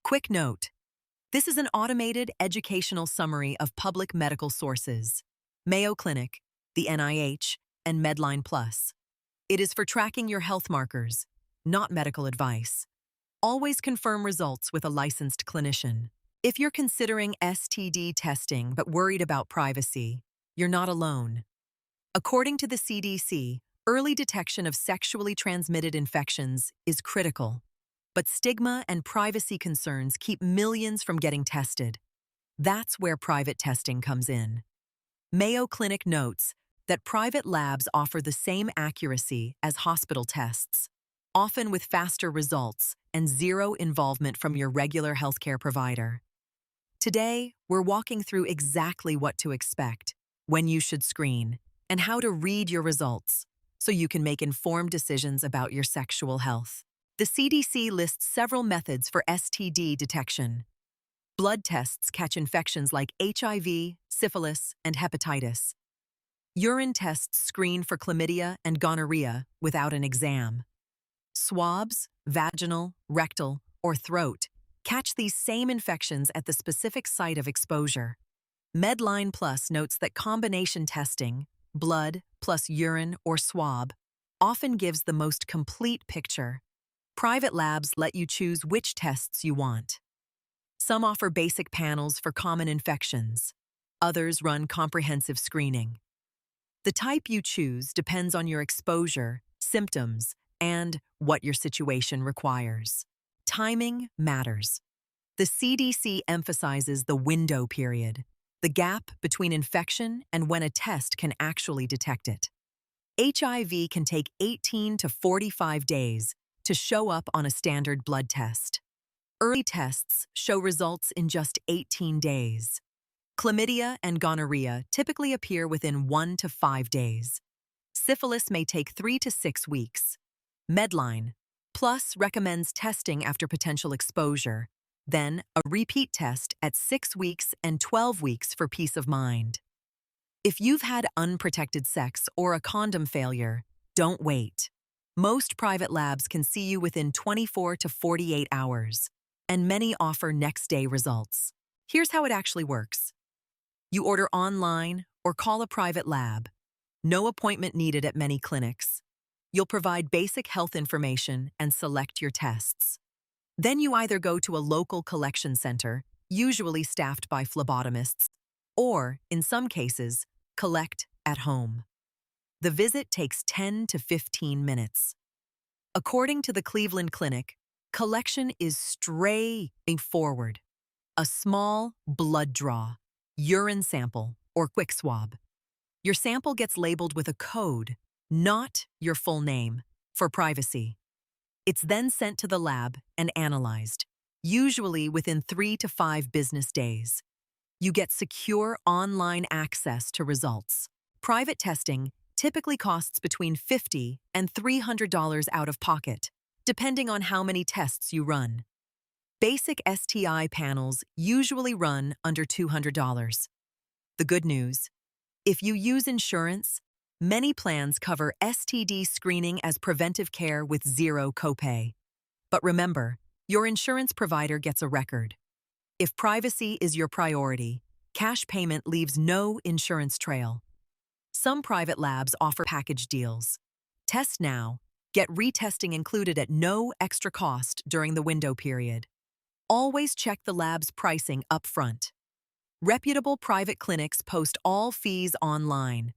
Quick note: this is an automated educational summary of public medical sources: Mayo Clinic, the NIH, and Medline Plus. It is for tracking your health markers, not medical advice. Always confirm results with a licensed clinician. If you're considering STD testing but worried about privacy, you're not alone. According to the CDC, early detection of sexually transmitted infections is critical, but stigma and privacy concerns keep millions from getting tested. That's where private testing comes in. Mayo Clinic notes that private labs offer the same accuracy as hospital tests, often with faster results and zero involvement from your regular healthcare provider. Today, we're walking through exactly what to expect, when you should screen, and how to read your results so you can make informed decisions about your sexual health. The CDC lists several methods for STD detection. Blood tests catch infections like HIV, syphilis, and hepatitis. Urine tests screen for chlamydia and gonorrhea without an exam. Swabs, vaginal, rectal, or throat, catch these same infections at the specific site of exposure. Medline Plus notes that combination testing, blood plus urine or swab, often gives the most complete picture. Private labs let you choose which tests you want. Some offer basic panels for common infections. Others run comprehensive screening. The type you choose depends on your exposure, symptoms, and what your situation requires. Timing matters. The CDC emphasizes the window period, the gap between infection and when a test can actually detect it. HIV can take 18 to 45 days to show up on a standard blood test. Early tests show results in just 18 days. Chlamydia and gonorrhea typically appear within 1 to 5 days. Syphilis may take 3 to 6 weeks. Medline Plus recommends testing after potential exposure, then a repeat test at 6 weeks and 12 weeks for peace of mind. If you've had unprotected sex or a condom failure, don't wait. Most private labs can see you within 24 to 48 hours, and many offer next-day results. Here's how it actually works. You order online or call a private lab. No appointment needed at many clinics. You'll provide basic health information and select your tests. Then you either go to a local collection center, usually staffed by phlebotomists, or, in some cases, collect at home. The visit takes 10 to 15 minutes. According to the Cleveland Clinic, collection is straightforward. A small blood draw, urine sample, or quick swab. Your sample gets labeled with a code, not your full name, for privacy. It's then sent to the lab and analyzed, usually within 3 to 5 business days. You get secure online access to results. Private testing typically costs between $50 and $300 out of pocket, depending on how many tests you run. Basic STI panels usually run under $200. The good news: if you use insurance, many plans cover STD screening as preventive care with zero copay. But remember, your insurance provider gets a record. If privacy is your priority, cash payment leaves no insurance trail. Some private labs offer package deals. Test now, get retesting included at no extra cost during the window period. Always check the lab's pricing up front. Reputable private clinics post all fees online.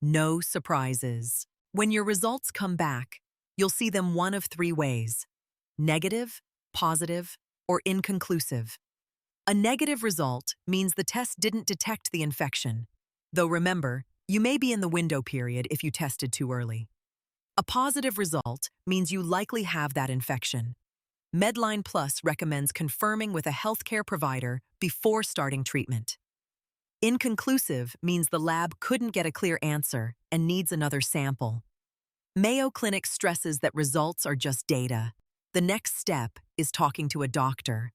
No surprises. When your results come back, you'll see them one of 3 ways: negative, positive, or inconclusive. A negative result means the test didn't detect the infection, though remember, you may be in the window period if you tested too early. A positive result means you likely have that infection. Medline Plus recommends confirming with a healthcare provider before starting treatment. Inconclusive means the lab couldn't get a clear answer and needs another sample. Mayo Clinic stresses that results are just data. The next step is talking to a doctor.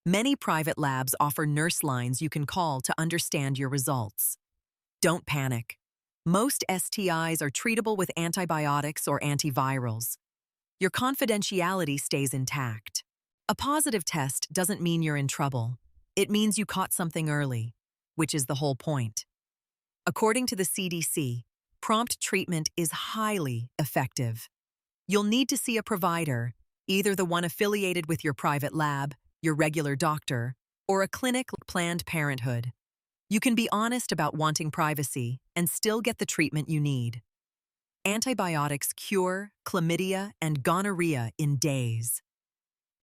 Many private labs offer nurse lines you can call to understand your results. Don't panic. Most STIs are treatable with antibiotics or antivirals. Your confidentiality stays intact. A positive test doesn't mean you're in trouble. It means you caught something early, which is the whole point. According to the CDC, prompt treatment is highly effective. You'll need to see a provider, either the one affiliated with your private lab, your regular doctor, or a clinic like Planned Parenthood. You can be honest about wanting privacy and still get the treatment you need. Antibiotics cure chlamydia and gonorrhea in days.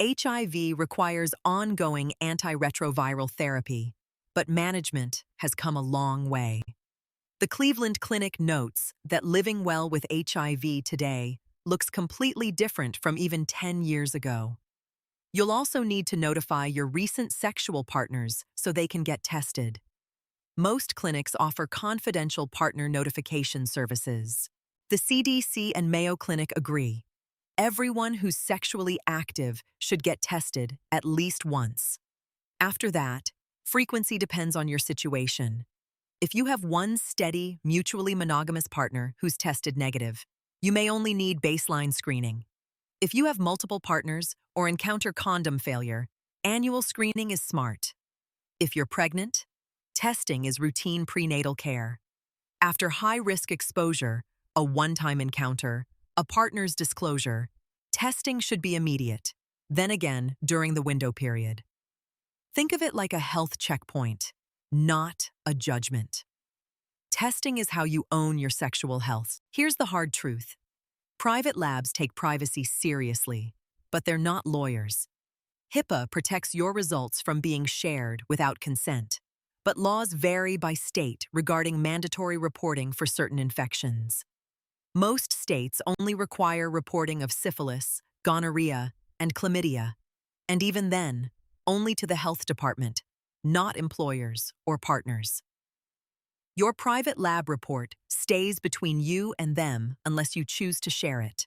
HIV requires ongoing antiretroviral therapy, but management has come a long way. The Cleveland Clinic notes that living well with HIV today looks completely different from even 10 years ago. You'll also need to notify your recent sexual partners so they can get tested. Most clinics offer confidential partner notification services. The CDC and Mayo Clinic agree. Everyone who's sexually active should get tested at least once. After that, frequency depends on your situation. If you have one steady, mutually monogamous partner who's tested negative, you may only need baseline screening. If you have multiple partners or encounter condom failure, annual screening is smart. If you're pregnant, testing is routine prenatal care. After high-risk exposure, a one-time encounter, a partner's disclosure, testing should be immediate, then again during the window period. Think of it like a health checkpoint, not a judgment. Testing is how you own your sexual health. Here's the hard truth. Private labs take privacy seriously, but they're not lawyers. HIPAA protects your results from being shared without consent, but laws vary by state regarding mandatory reporting for certain infections. Most states only require reporting of syphilis, gonorrhea, and chlamydia, and even then, only to the health department, not employers or partners. Your private lab report stays between you and them unless you choose to share it.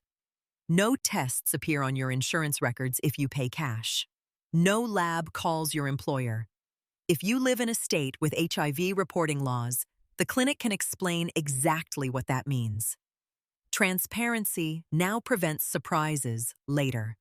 No tests appear on your insurance records if you pay cash. No lab calls your employer. If you live in a state with HIV reporting laws, the clinic can explain exactly what that means. Transparency now prevents surprises later.